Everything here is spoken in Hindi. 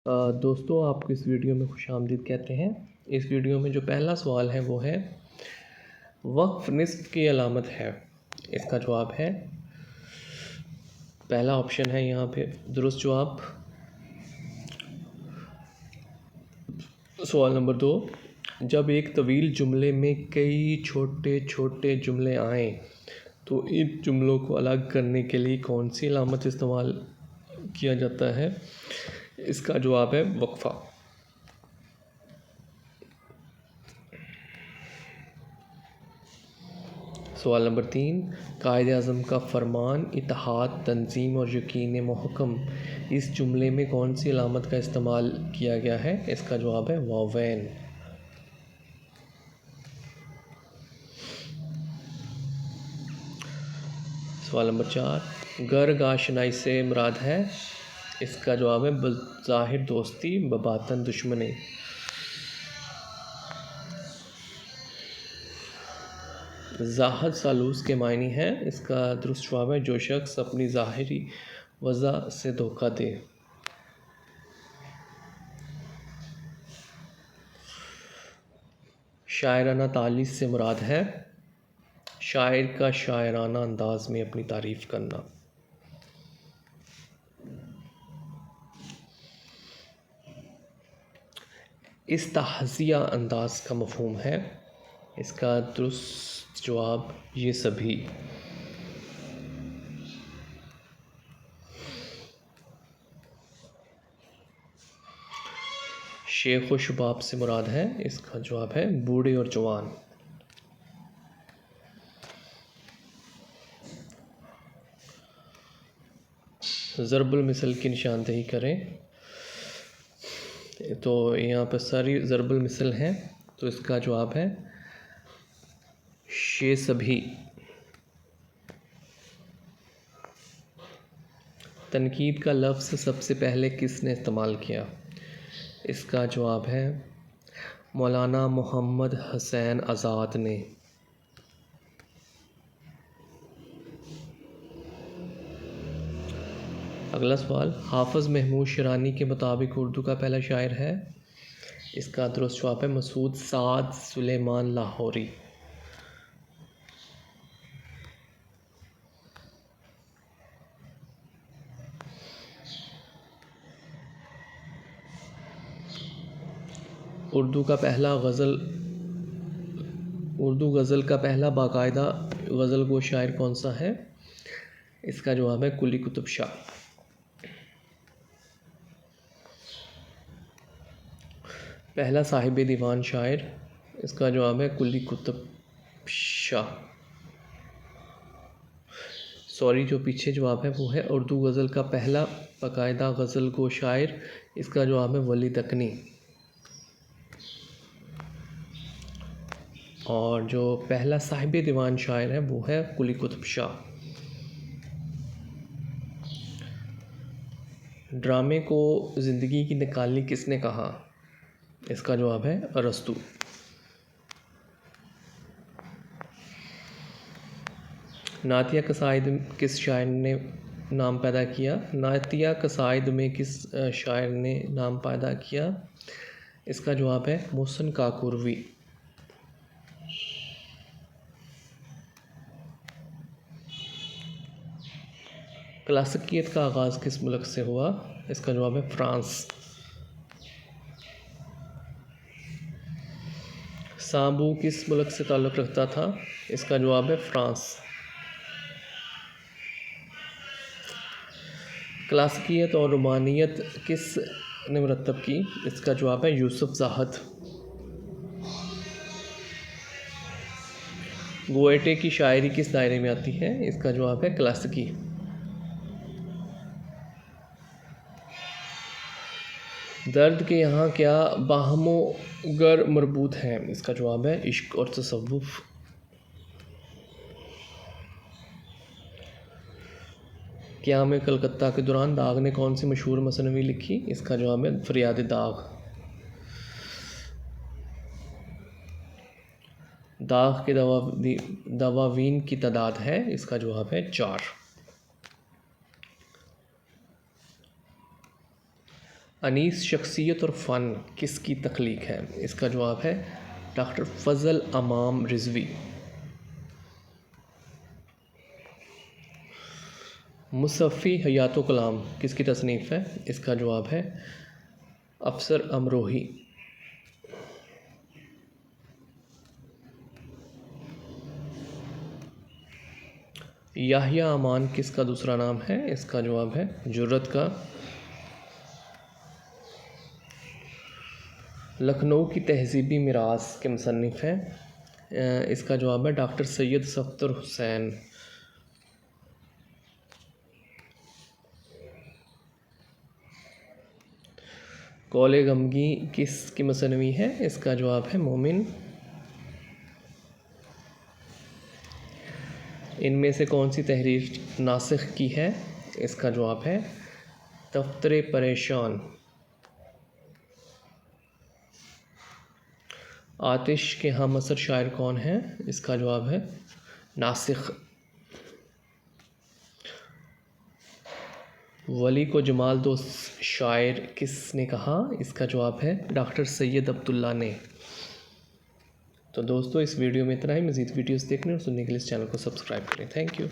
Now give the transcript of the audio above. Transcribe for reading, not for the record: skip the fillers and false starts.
दोस्तों आपको इस वीडियो में खुशामदीद कहते हैं। इस वीडियो में जो पहला सवाल है वो है वक्फ निस्फ की अलामत है। इसका जवाब है पहला ऑप्शन है यहाँ पे दुरुस्त जवाब। सवाल नंबर 2, जब एक तवील जुमले में कई छोटे छोटे जुमले आएँ तो इन जुमलों को अलग करने के लिए कौन सी अलामत इस्तेमाल किया जाता है। इसका जवाब है वक्फ़ा। सवाल नंबर 3, कायद-ए-आज़म का फरमान इत्तेहाद तंज़ीम और यकीन मुहकम इस जुमले में कौन सी अलामत का इस्तेमाल किया गया है। इसका जवाब है वावैन। सवाल नंबर 4, गर्ग आशनाई से मुराद है। इसका जवाब है बज़ाहिर दोस्ती बबातन दुश्मनी। ज़ाहद सालूस के मायने हैं। इसका दुरुस्त जवाब है जो शख्स अपनी ज़ाहिरी वज़ह से धोखा दे। शायराना तालीस से मुराद है शायर का शायराना अंदाज में अपनी तारीफ़ करना। इस्तहज़िया अंदाज का मफ़हूम है। इसका दुरुस्त जवाब ये सभी। शेख व शुबाब से मुराद है। इसका जवाब है बूढ़े और जवान। ज़रबुल मिसल की निशानदेही करें। तो यहाँ पर सारी ज़रबुल मिसल हैं, तो इसका जवाब है शे सभी। तनकीद का लफ्ज़ सबसे पहले किसने इस्तेमाल किया। इसका जवाब है मौलाना मोहम्मद हुसैन आज़ाद ने। अगला सवाल, हाफ़िज़ महमूद शिरानी के मुताबिक उर्दू का पहला शायर है। इसका दुरुस्त जवाब है मसूद साद सुलेमान लाहौरी। उर्दू गज़ल का पहला बाकायदा गज़ल गो शायर कौन सा है। इसका जवाब है कुली कुतुब शाह। पहला साहिब दीवान शायर। इसका जवाब है कुली कुतुब शाह। सॉरी, जो पीछे जवाब है वो है उर्दू गज़ल का पहला बाकायदा गज़ल गो शायर। इसका जवाब है वली दक्नी। और जो पहला साहिब दीवान शायर है वो है कुली कुतुब शाह। ड्रामे को ज़िंदगी की निकाली किसने कहा। इसका जवाब है अरस्तू। नातिया कसाइद किस शायर ने नाम पैदा किया। नातिया कसाइद में किस शायर ने नाम पैदा किया। इसका जवाब है मोहसिन काकुरवी। क्लासिकियत का आगाज़ किस मुल्क से हुआ। इसका जवाब है फ्रांस। सांबू किस मुल्क से ताल्लुक़ रखता था। इसका जवाब है फ्रांस। क्लासिकियत और रोमानियत किस ने मुरतब की। इसका जवाब है यूसुफ ज़ाहद। गोएटे की शायरी किस दायरे में आती है। इसका जवाब है क्लासिकी। दर्द के यहाँ क्या बाहमो गर मरबूत हैं। इसका जवाब है इश्क और तसव्वुफ़। क़याम कलकत्ता के दौरान दाग ने कौन सी मशहूर मसनवी लिखी। इसका जवाब है फ़रियाद दाग। दाग के दवावीन की तादाद है। इसका जवाब है 4। अनीस शख्सियत और फ़न किसकी तख्लीक है? इसका जवाब है डॉक्टर फ़ज़ल अमाम रिज़वी। मुसफ़ी हयात व कलाम किसकी तसनीफ़ है? इसका जवाब है अफसर अमरोही। याहिया अमान किसका दूसरा नाम है? इसका जवाब है जुर्रत का। लखनऊ की तहज़ीबी मिरास के मुसन्निफ़ हैं? इसका जवाब है डॉक्टर सैयद सफ़दर हुसैन। कौले गमगी किसकी मसनवी है? इसका जवाब है मोमिन। इनमें से कौन सी तहरीर नासिख की है? इसका जवाब है दफ्तर परेशान। आतिश के हम असर शायर कौन हैं? इसका जवाब है नासिख। वली को जमाल दोस्त शायर किसने कहा? इसका जवाब है डॉक्टर सैयद अब्दुल्ला ने। तो दोस्तों इस वीडियो में इतना ही। मज़ीद वीडियोस देखने और सुनने के लिए इस चैनल को सब्सक्राइब करें। Thank you.